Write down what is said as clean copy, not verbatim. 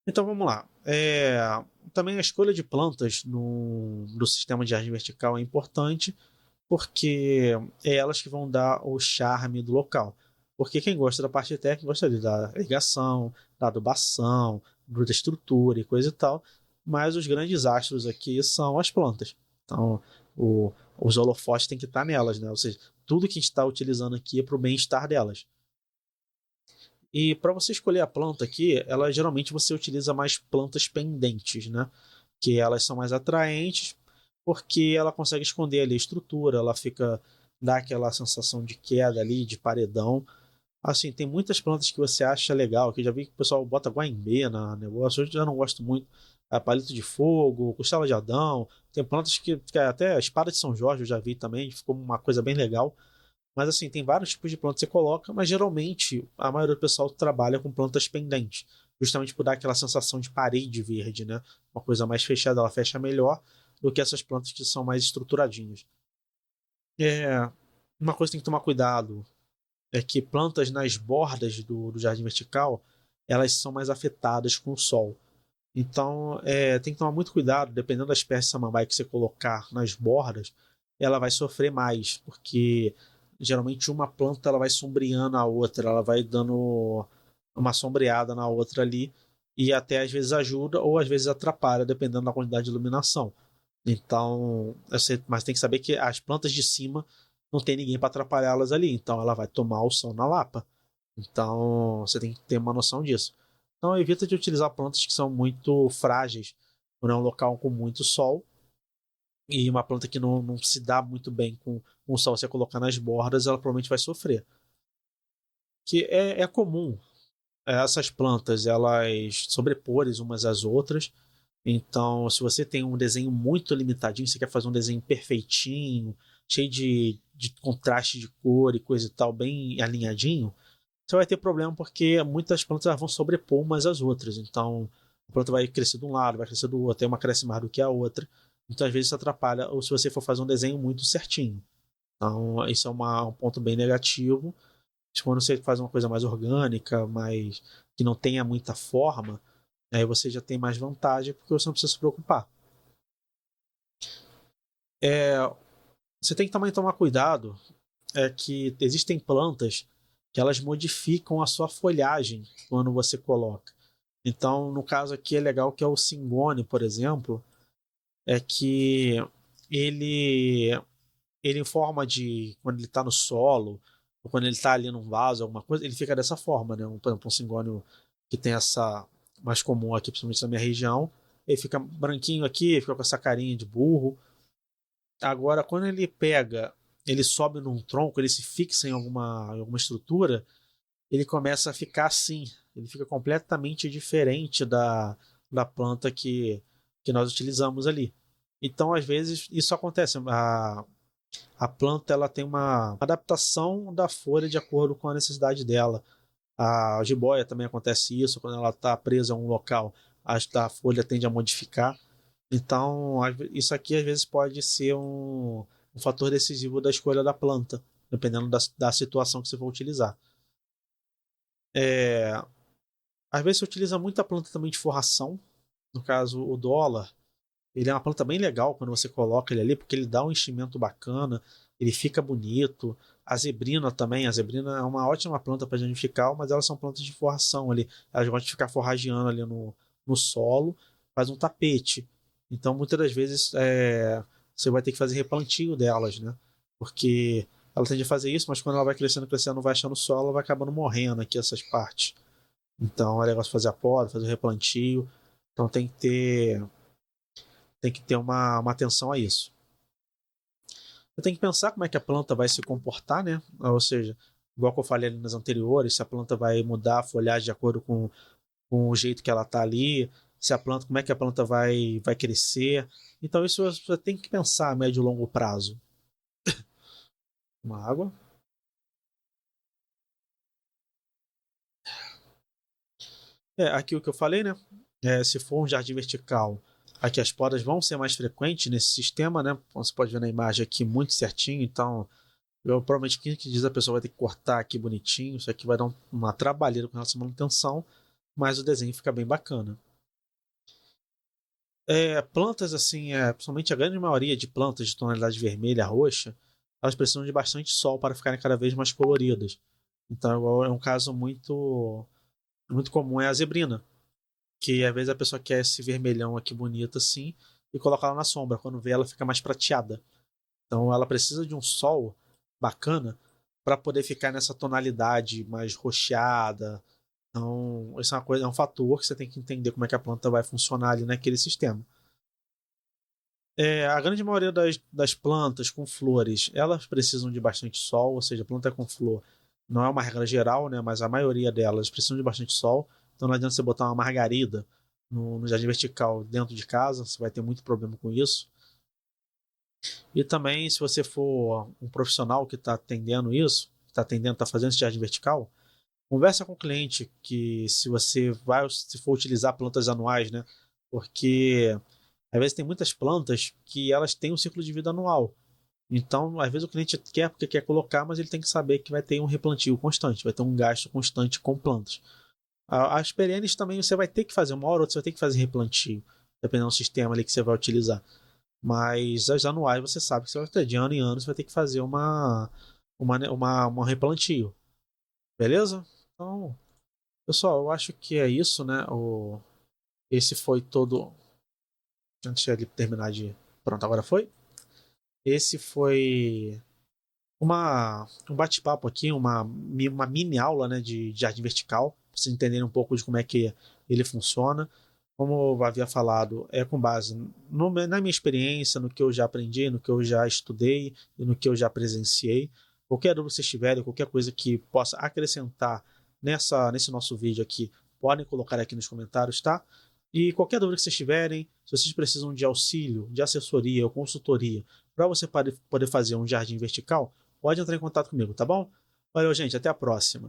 Então vamos lá. Também a escolha de plantas no sistema de jardim vertical é importante, porque é elas que vão dar o charme do local. Porque quem gosta da parte técnica gosta ali da irrigação, da adubação, da estrutura e coisa e tal, mas os grandes astros aqui são as plantas. Então, os holofotes têm que estar nelas, né? Ou seja, tudo que a gente está utilizando aqui é para o bem-estar delas. E para você escolher a planta aqui, ela geralmente você utiliza mais plantas pendentes, né? Que elas são mais atraentes porque ela consegue esconder ali a estrutura, ela fica dá aquela sensação de queda ali, de paredão. Assim, tem muitas plantas que você acha legal, que eu já vi que o pessoal bota guaimbê na negócio, eu já não gosto muito. Palito de fogo, costela de Adão, tem plantas que até a espada de São Jorge eu já vi também, ficou uma coisa bem legal. Mas assim, tem vários tipos de plantas que você coloca, mas geralmente a maioria do pessoal trabalha com plantas pendentes, justamente por dar aquela sensação de parede verde, né? Uma coisa mais fechada, ela fecha melhor do que essas plantas que são mais estruturadinhas. É, uma coisa que tem que tomar cuidado é que plantas nas bordas do jardim vertical, elas são mais afetadas com o sol. Então, tem que tomar muito cuidado, dependendo da espécie de samambaia que você colocar nas bordas, ela vai sofrer mais, porque geralmente uma planta ela vai sombreando a outra, ela vai dando uma sombreada na outra ali, e até às vezes ajuda ou às vezes atrapalha, dependendo da quantidade de iluminação. Então, mas tem que saber que as plantas de cima não tem ninguém para atrapalhá-las ali, então ela vai tomar o sol na lapa. Então, você tem que ter uma noção disso. Então, evita de utilizar plantas que são muito frágeis, quando é um local com muito sol, e uma planta que não se dá muito bem com o sol, se você colocar nas bordas, ela provavelmente vai sofrer. Que é comum essas plantas elas sobreporem umas às outras. Então, se você tem um desenho muito limitadinho, você quer fazer um desenho perfeitinho, cheio de contraste de cor e coisa e tal, bem alinhadinho, você vai ter problema porque muitas plantas vão sobrepor umas às outras. Então, a planta vai crescer de um lado, vai crescer do outro, aí uma cresce mais do que a outra. Então, às vezes, isso atrapalha, ou se você for fazer um desenho muito certinho. Então, isso é um ponto bem negativo. Mas quando você faz uma coisa mais orgânica, mais que não tenha muita forma, aí você já tem mais vantagem porque você não precisa se preocupar. É, você tem que também tomar cuidado que existem plantas que elas modificam a sua folhagem quando você coloca. Então, no caso aqui é legal que é o cingone, por exemplo, é que ele ele em forma de quando ele está no solo ou quando ele está ali num vaso, alguma coisa, ele fica dessa forma, né? Por exemplo, um cingônio que tem essa mais comum aqui, principalmente na minha região, ele fica branquinho aqui, fica com essa carinha de burro. Agora, quando ele pega, ele sobe num tronco, ele se fixa em alguma estrutura, ele começa a ficar assim. Ele fica completamente diferente da planta que nós utilizamos ali. Então, às vezes, isso acontece. A planta ela tem uma adaptação da folha de acordo com a necessidade dela. A jiboia também acontece isso, quando ela está presa a um local, a folha tende a modificar. Então, isso aqui às vezes pode ser um fator decisivo da escolha da planta, dependendo da situação que você for utilizar. É, às vezes você utiliza muita planta também de forração, no caso o dólar. Ele é uma planta bem legal quando você coloca ele ali, porque ele dá um enchimento bacana, ele fica bonito. A zebrina também, a zebrina é uma ótima planta para nidificar, mas elas são plantas de forração ali. Elas gostam de ficar forrageando ali no solo, faz um tapete. Então, muitas das vezes, você vai ter que fazer replantio delas, né? Porque ela tende a fazer isso, mas quando ela vai crescendo, crescendo, vai achando o solo, ela vai acabando morrendo aqui essas partes. Então, é legal fazer a poda, fazer o replantio. Então, tem que ter uma atenção a isso. Você tem que pensar como é que a planta vai se comportar, né? Ou seja, igual que eu falei ali nas anteriores, se a planta vai mudar a folhagem de acordo com o jeito que ela está ali, se a planta, como é que a planta vai crescer. Então isso você tem que pensar a médio e longo prazo. Uma água. Aqui o que eu falei, né? Se for um jardim vertical, aqui as podas vão ser mais frequentes nesse sistema, né? Você pode ver na imagem aqui muito certinho, então provavelmente 15 dias a pessoa vai ter que cortar aqui bonitinho. Isso aqui vai dar uma trabalheira com relação à manutenção, mas o desenho fica bem bacana. Plantas assim, principalmente a grande maioria de plantas de tonalidade vermelha, roxa, elas precisam de bastante sol para ficarem cada vez mais coloridas. Então, é um caso muito comum é a zebrina, que às vezes a pessoa quer esse vermelhão aqui bonito assim e coloca ela na sombra. Quando vê, ela fica mais prateada. Então, ela precisa de um sol bacana para poder ficar nessa tonalidade mais roxeada. Então, isso é uma coisa, é um fator que você tem que entender como é que a planta vai funcionar ali naquele sistema. A grande maioria das plantas com flores, elas precisam de bastante sol, ou seja, planta com flor não é uma regra geral, né, mas a maioria delas precisam de bastante sol. Então não adianta você botar uma margarida no jardim vertical dentro de casa, você vai ter muito problema com isso. E também, se você for um profissional que está atendendo isso, está atendendo, está fazendo esse jardim vertical, conversa com o cliente que se for utilizar plantas anuais, né? Porque às vezes tem muitas plantas que elas têm um ciclo de vida anual. Então, às vezes o cliente quer porque quer colocar, mas ele tem que saber que vai ter um replantio constante, vai ter um gasto constante com plantas. As perenes também você vai ter que fazer, uma hora ou outra você vai ter que fazer replantio, dependendo do sistema ali que você vai utilizar. Mas as anuais você sabe que você vai ter de ano em ano, você vai ter que fazer um replantio. Beleza? Então, pessoal, eu acho que é isso, né? Esse foi todo. Deixa eu terminar de. Pronto, agora foi. Esse foi um bate-papo aqui, uma mini aula, né, de jardim vertical, para vocês entenderem um pouco de como é que ele funciona. Como eu havia falado, é com base na minha experiência, no que eu já aprendi, no que eu já estudei e no que eu já presenciei. Qualquer dúvida que vocês tiverem, qualquer coisa que possa acrescentar nesse nosso vídeo aqui, podem colocar aqui nos comentários, tá? E qualquer dúvida que vocês tiverem, se vocês precisam de auxílio, de assessoria ou consultoria para você poder fazer um jardim vertical, pode entrar em contato comigo, tá bom? Valeu, gente. Até a próxima.